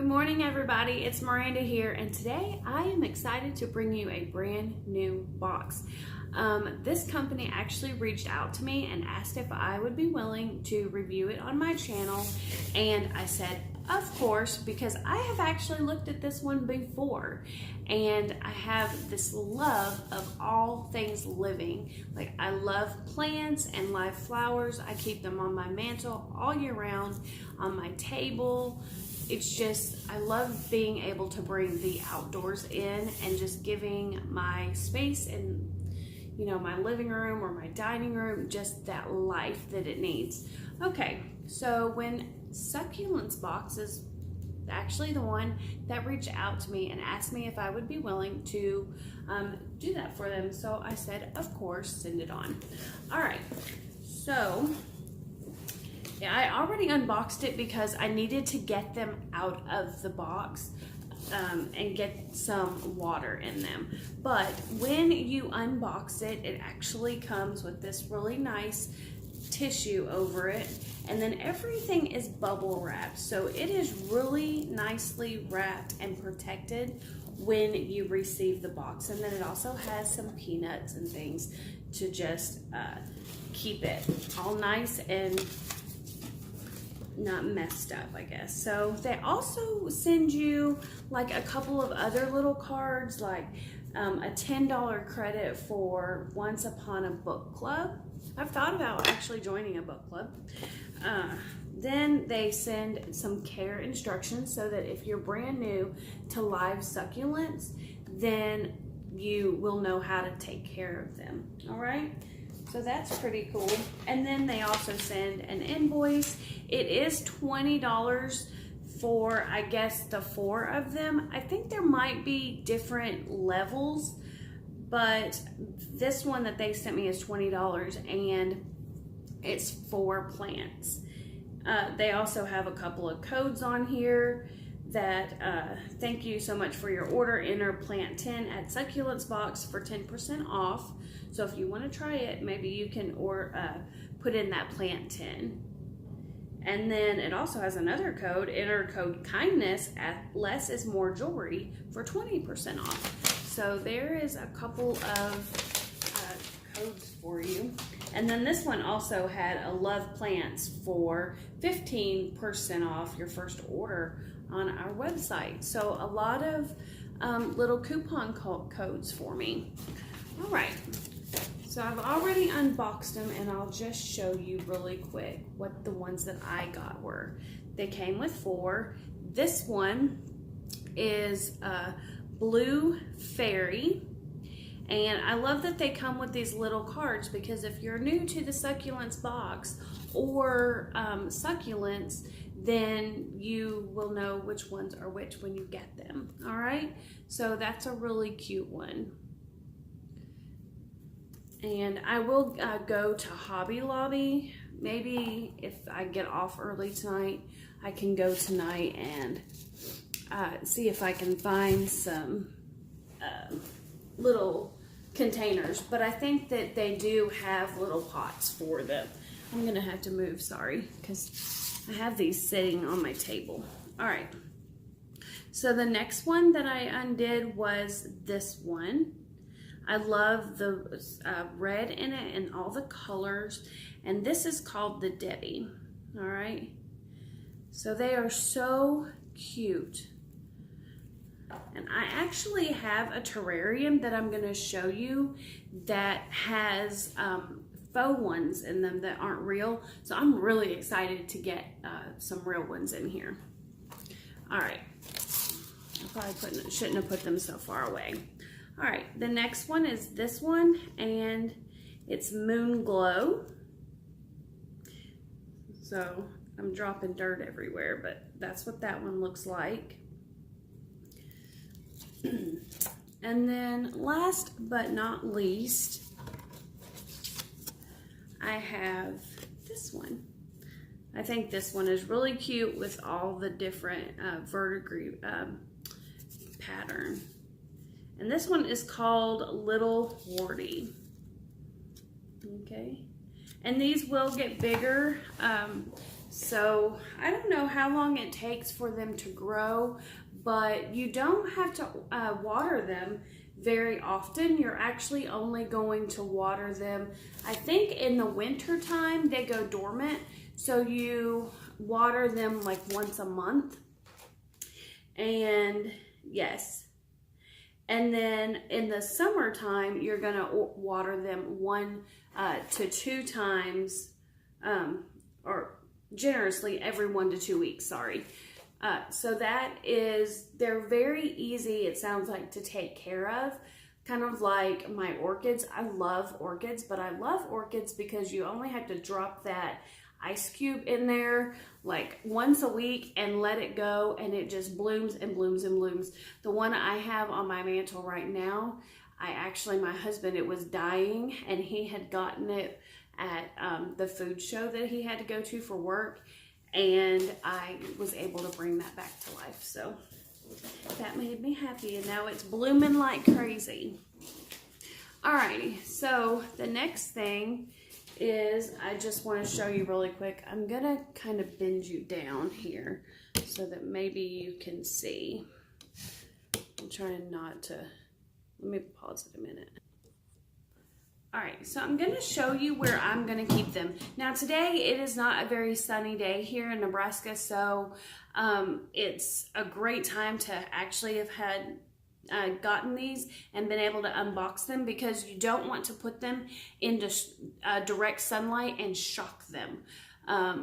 Good morning, everybody. It's Miranda here, and today I am excited to bring you a brand new box. This company actually reached out to me and asked if I would be willing to review it on my channel, and I said, of course, because I have actually looked at this one before, and I have this love of all things living. Like, I love plants and live flowers. I keep them on my mantle all year round, on my table. It's just, I love being able to bring the outdoors in and just giving my space and, you know, my living room or my dining room just that life that it needs. Okay, so when Succulents Box is actually the one that reached out to me and asked me if I would be willing to do that for them. So I said, of course, send it on. All right, so yeah, I already unboxed it because I needed to get them out of the box and get some water in them. But when you unbox it, it actually comes with this really nice tissue over it, and then everything is bubble wrapped. So it is really nicely wrapped and protected when you receive the box. And then it also has some peanuts and things to just keep it all nice and not messed up, I guess. So they also send you like a couple of other little cards, like a $10 credit for Once Upon a Book Club. I've thought about actually joining a book club. Then they send some care instructions so that if you're brand new to live succulents, then you will know how to take care of them. All right. So that's pretty cool. And then they also send an invoice. It is $20 for, I guess, the 4 of them. I think there might be different levels, but this one that they sent me is $20, and it's 4 plants. They also have a couple of codes on here that thank you so much for your order. Enter plant 10 at Succulents Box for 10% off. So if you want to try it, maybe you can put in that plant 10. And then it also has another code. Enter code kindness at Less is More Jewelry for 20% off. So there is a couple of codes for you. And then this one also had a Love Plants for 15% off your first order on our website. So a lot of little coupon codes for me. All right. So I've already unboxed them, and I'll just show you really quick what the ones that I got were. They came with 4. This one is Blue Fairy. And I love that they come with these little cards, because if you're new to the Succulents Box or succulents, then you will know which ones are which when you get them. All right, so that's a really cute one. And I will go to Hobby Lobby. Maybe if I get off early tonight, I can go tonight and see if I can find some little containers. But I think that they do have little pots for them. I'm gonna have to move, sorry, because I have these sitting on my table. All right, so the next one that I undid was this one. I love the red in it and all the colors, and this is called the Debbie. All right, so they are so cute. And I actually have a terrarium that I'm going to show you that has faux ones in them that aren't real. So I'm really excited to get some real ones in here. All right, I probably shouldn't have put them so far away. All right, the next one is this one, and it's Moon Glow. So I'm dropping dirt everywhere, but that's what that one looks like. And then last but not least, I have this one. I think this one is really cute with all the different verdigris pattern. And this one is called Little Warty. Okay. And these will get bigger. So I don't know how long it takes for them to grow, but you don't have to water them very often. You're actually only going to water them, I think in the winter time they go dormant, so you water them like once a month. And yes, and then in the summertime you're gonna water them 1 to 2 times, or generously every 1 to 2 weeks, sorry. So they're very easy, it sounds like, to take care of. Kind of like my orchids. I love orchids, but I love orchids because you only have to drop that ice cube in there like once a week and let it go, and it just blooms and blooms and blooms. The one I have on my mantle right now, my husband, it was dying, and he had gotten it at the food show that he had to go to for work, and I was able to bring that back to life. So that made me happy, and now it's blooming like crazy. Alrighty, so the next thing is, I just want to show you really quick. I'm gonna kind of bend you down here so that maybe you can see. I'm trying not to, let me pause it a minute. All right, so I'm gonna show you where I'm gonna keep them. Now today, it is not a very sunny day here in Nebraska, so it's a great time to actually have had gotten these and been able to unbox them, because you don't want to put them into direct sunlight and shock them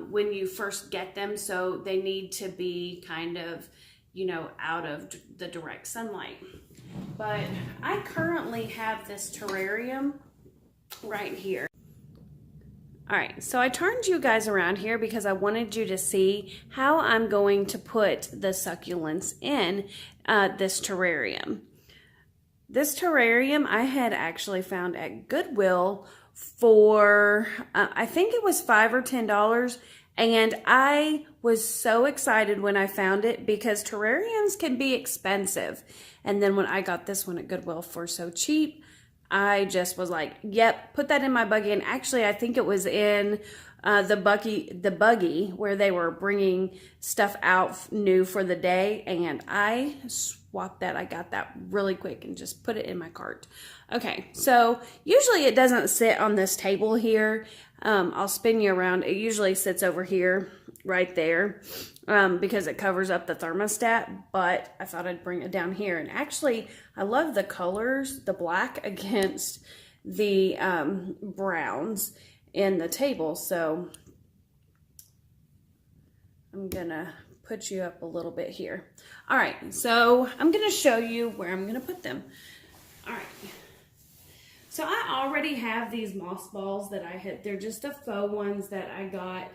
when you first get them. So they need to be kind of, you know, out of the direct sunlight. But I currently have this terrarium right here. All right, so I turned you guys around here because I wanted you to see how I'm going to put the succulents in this terrarium. This terrarium I had actually found at Goodwill for, I think it was $5 or $10. And I was so excited when I found it, because terrariums can be expensive. And then when I got this one at Goodwill for so cheap, I just was like, yep, put that in my buggy. And actually, I think it was in the buggy where they were bringing stuff out new for the day. And I swapped that. I got that really quick and just put it in my cart. Okay, so usually it doesn't sit on this table here. I'll spin you around. It usually sits over here, right there, because it covers up the thermostat, but I thought I'd bring it down here. And actually, I love the colors, the black against the browns in the table, so I'm gonna put you up a little bit here. All right, so I'm gonna show you where I'm gonna put them. All right. So I already have these moss balls that they're just the faux ones that I got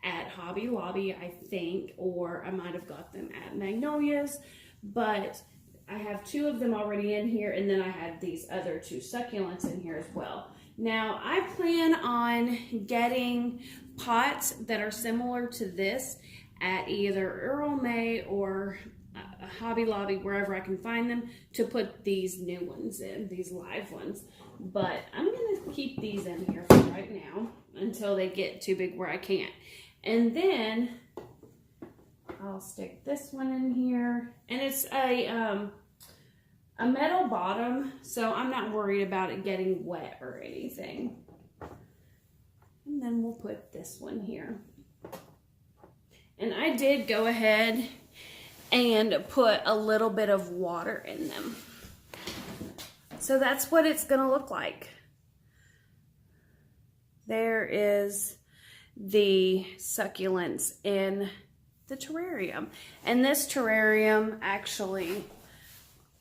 at Hobby Lobby, I think, or I might have got them at Magnolia's, but I have 2 of them already in here, and then I have these other 2 succulents in here as well. Now, I plan on getting pots that are similar to this at either Earl May or Hobby Lobby, wherever I can find them, to put these new ones in, these live ones. But I'm gonna keep these in here for right now until they get too big where I can't. And then I'll stick this one in here, and it's a metal bottom, so I'm not worried about it getting wet or anything. And then we'll put this one here. And I did go ahead and put a little bit of water in them. So that's what it's gonna look like. There is the succulents in the terrarium. And this terrarium, actually,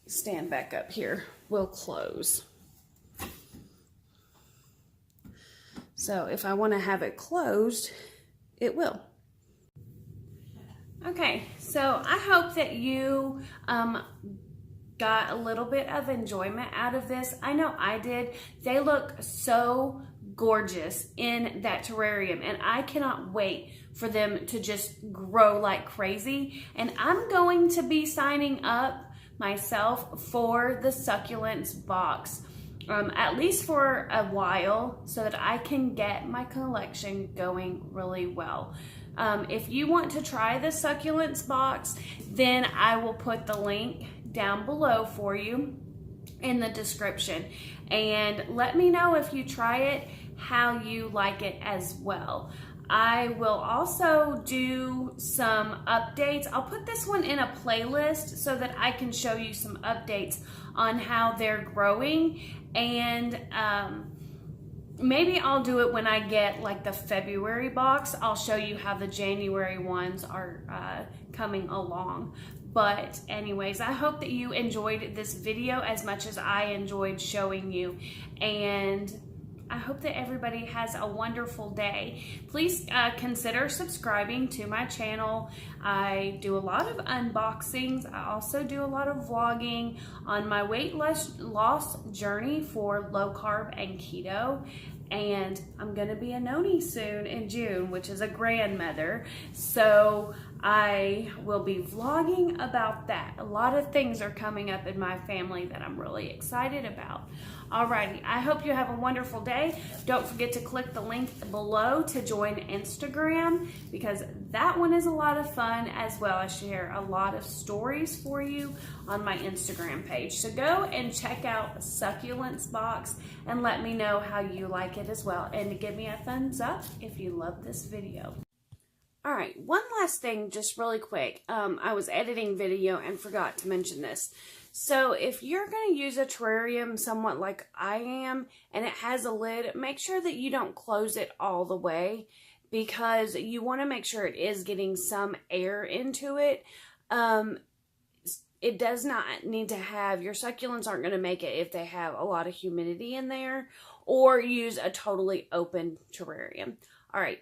stand back up here, will close. So if I want to have it closed, it will. Okay, so I hope that you got a little bit of enjoyment out of this. I know I did. They look so gorgeous in that terrarium, and I cannot wait for them to just grow like crazy. And I'm going to be signing up myself for the Succulents box, at least for a while, so that I can get my collection going really well. If you want to try the Succulents box, then I will put the link down below for you in the description. And let me know if you try it, how you like it as well. I will also do some updates. I'll put this one in a playlist so that I can show you some updates on how they're growing. And maybe I'll do it when I get like the February box. I'll show you how the January ones are coming along. But anyways, I hope that you enjoyed this video as much as I enjoyed showing you. And I hope that everybody has a wonderful day. Please consider subscribing to my channel. I do a lot of unboxings. I also do a lot of vlogging on my weight loss journey for low carb and keto. And I'm gonna be a noni soon in June, which is a grandmother. So I will be vlogging about that. A lot of things are coming up in my family that I'm really excited about. Alrighty, I hope you have a wonderful day. Don't forget to click the link below to join Instagram, because that one is a lot of fun as well. I share a lot of stories for you on my Instagram page. So go and check out Succulents Box and let me know how you like it as well. And give me a thumbs up if you love this video. All right, one last thing, just really quick. I was editing video and forgot to mention this. So if you're going to use a terrarium somewhat like I am, and it has a lid, make sure that you don't close it all the way, because you want to make sure it is getting some air into it. It does not need to have, your succulents aren't going to make it if they have a lot of humidity in there, or use a totally open terrarium. All right,